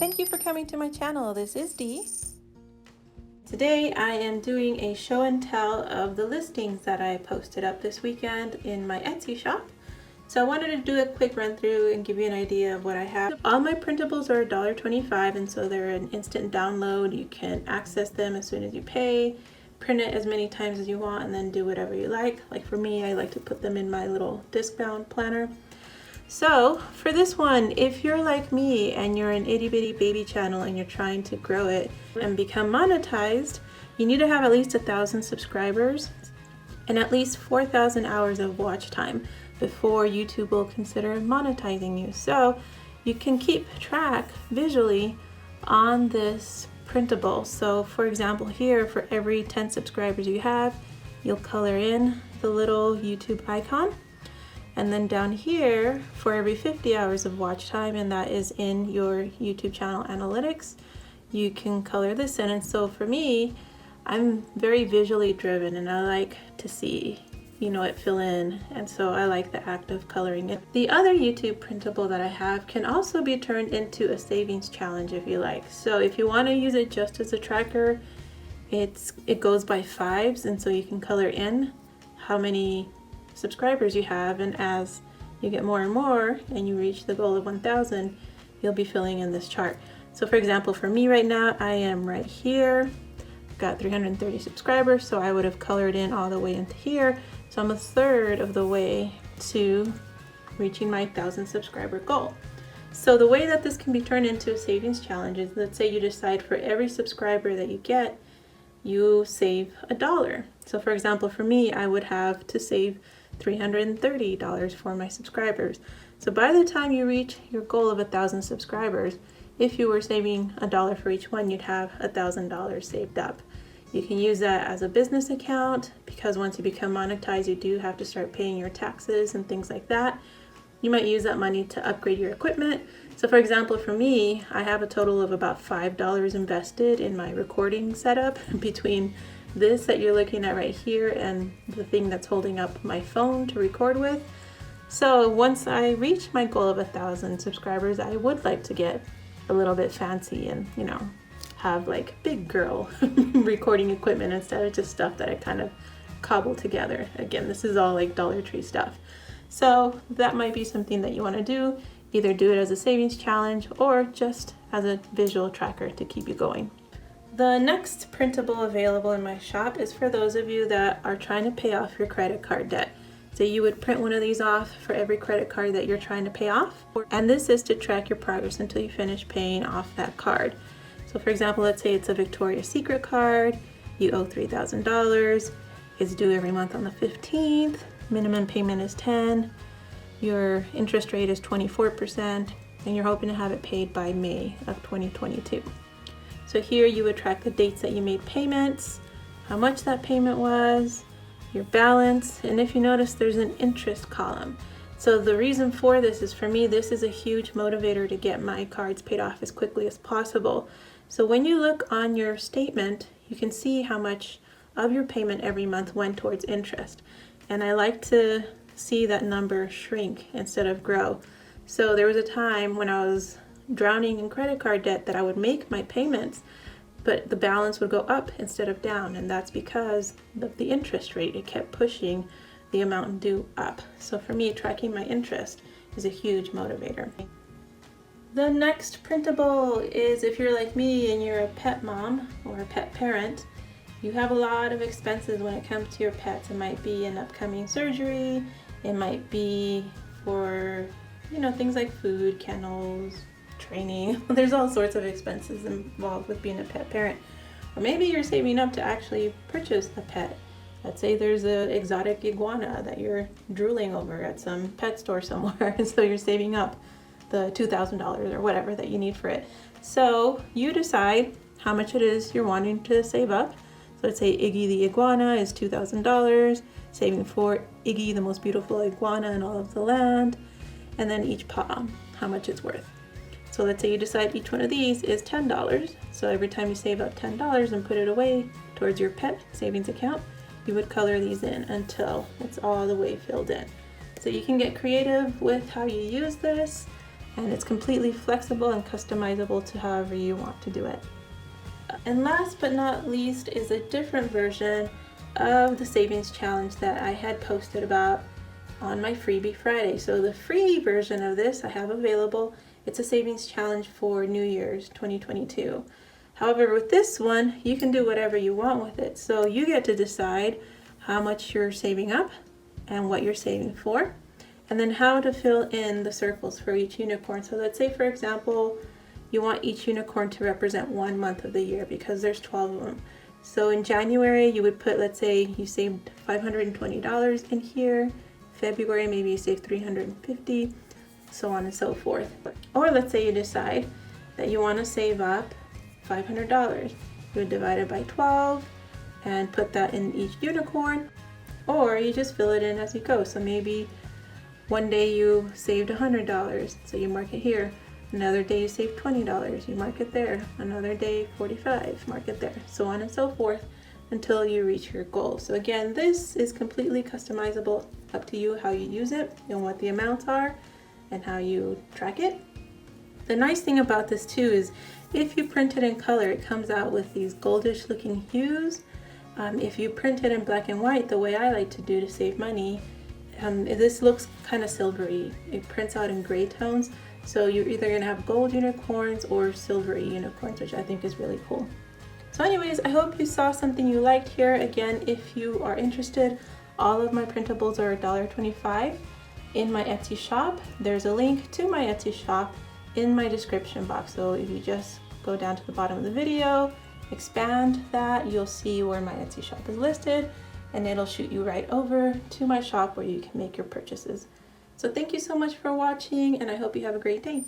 Thank you for coming to my channel. This is Dee. Today I am doing a show and tell of the listings that I posted up this weekend in my Etsy shop. So I wanted to do a quick run through and give you an idea of what I have. All my printables are $1.25, and so they're an instant download. You can access them as soon as you pay, print it as many times as you want, and then do whatever you like. Like for me, I like to put them in my little disc-bound planner. So for this one, if you're like me and you're an itty bitty baby channel and you're trying to grow it and become monetized, you need to have at least 1,000 subscribers and at least 4,000 hours of watch time before YouTube will consider monetizing you. So you can keep track visually on this printable. So for example, here, for every 10 subscribers you have, you'll color in the little YouTube icon. And then down here, for every 50 hours of watch time, and that is in your YouTube channel analytics, you can color this in. And so for me, I'm very visually driven and I like to see, it fill in. And so I like the act of coloring it. The other YouTube printable that I have can also be turned into a savings challenge if you like. So if you want to use it just as a tracker, it goes by fives, and so you can color in how many subscribers you have, and as you get more and more and you reach the goal of 1,000, you'll be filling in this chart. So for example, for me right now, I am right here, got 330 subscribers, so I would have colored in all the way into here. So I'm a third of the way to reaching my 1,000 subscriber goal. So the way that this can be turned into a savings challenge is, let's say you decide for every subscriber that you get, you save $1. So for example, for me, I would have to save $330 for my subscribers. So by the time you reach your goal of 1,000 subscribers, if you were saving $1 for each one, you'd have $1,000 saved up. You can use that as a business account, because once you become monetized, you do have to start paying your taxes and things like that. You might use that money to upgrade your equipment. So for example, for me, I have a total of about $5 invested in my recording setup between this that you're looking at right here and the thing that's holding up my phone to record with. So once I reach my goal of 1,000 subscribers, I would like to get a little bit fancy and, have like big girl recording equipment instead of just stuff that I kind of cobble together. Again, this is all like Dollar Tree stuff. So that might be something that you want to do. Either do it as a savings challenge or just as a visual tracker to keep you going. The next printable available in my shop is for those of you that are trying to pay off your credit card debt. So you would print one of these off for every credit card that you're trying to pay off. And this is to track your progress until you finish paying off that card. So for example, let's say it's a Victoria's Secret card. You owe $3,000. It's due every month on the 15th. Minimum payment is $10. Your interest rate is 24%, and you're hoping to have it paid by May of 2022. So here you would track the dates that you made payments, how much that payment was, your balance, and if you notice, there's an interest column. So the reason for this is, for me, this is a huge motivator to get my cards paid off as quickly as possible. So when you look on your statement, you can see how much of your payment every month went towards interest. And I like to see that number shrink instead of grow. So there was a time when I was drowning in credit card debt that I would make my payments, but the balance would go up instead of down, and that's because of the interest rate. It kept pushing the amount due up. So for me, tracking my interest is a huge motivator. The next printable is, if you're like me and you're a pet mom or a pet parent, you have a lot of expenses when it comes to your pets. It might be an upcoming surgery, it might be for, things like food, kennels, training. There's all sorts of expenses involved with being a pet parent. Or maybe you're saving up to actually purchase a pet. Let's say there's an exotic iguana that you're drooling over at some pet store somewhere, and so you're saving up the $2,000 or whatever that you need for it. So you decide how much it is you're wanting to save up. So let's say Iggy the iguana is $2,000, saving for Iggy, the most beautiful iguana in all of the land, and then each paw, how much it's worth. So let's say you decide each one of these is $10. So every time you save up $10 and put it away towards your pet savings account, you would color these in until it's all the way filled in. So you can get creative with how you use this, and it's completely flexible and customizable to however you want to do it. And last but not least is a different version of the savings challenge that I had posted about on my freebie Friday. So the free version of this I have available. It's a savings challenge for New Year's 2022. However, with this one, you can do whatever you want with it. So you get to decide how much you're saving up and what you're saving for, and then how to fill in the circles for each unicorn. So let's say, for example, you want each unicorn to represent 1 month of the year because there's 12 of them. So in January, you would put, let's say you saved $520 in here. February, maybe you save $350, so on and so forth. Or let's say you decide that you want to save up $500. You would divide it by 12 and put that in each unicorn, or you just fill it in as you go. So maybe one day you saved $100, so you mark it here. Another day you saved $20, you mark it there. Another day, $45, mark it there, so on and so forth until you reach your goal. So again, this is completely customizable, up to you how you use it and what the amounts are and how you track it. The nice thing about this too is if you print it in color, it comes out with these goldish looking hues. If you print it in black and white, the way I like to do to save money, this looks kind of silvery. It prints out in gray tones. So you're either going to have gold unicorns or silvery unicorns, which I think is really cool. So anyways, I hope you saw something you liked here. Again, if you are interested, all of my printables are $1.25 in my Etsy shop. There's a link to my Etsy shop in my description box. So if you just go down to the bottom of the video, expand that, you'll see where my Etsy shop is listed, and it'll shoot you right over to my shop where you can make your purchases. So thank you so much for watching, and I hope you have a great day.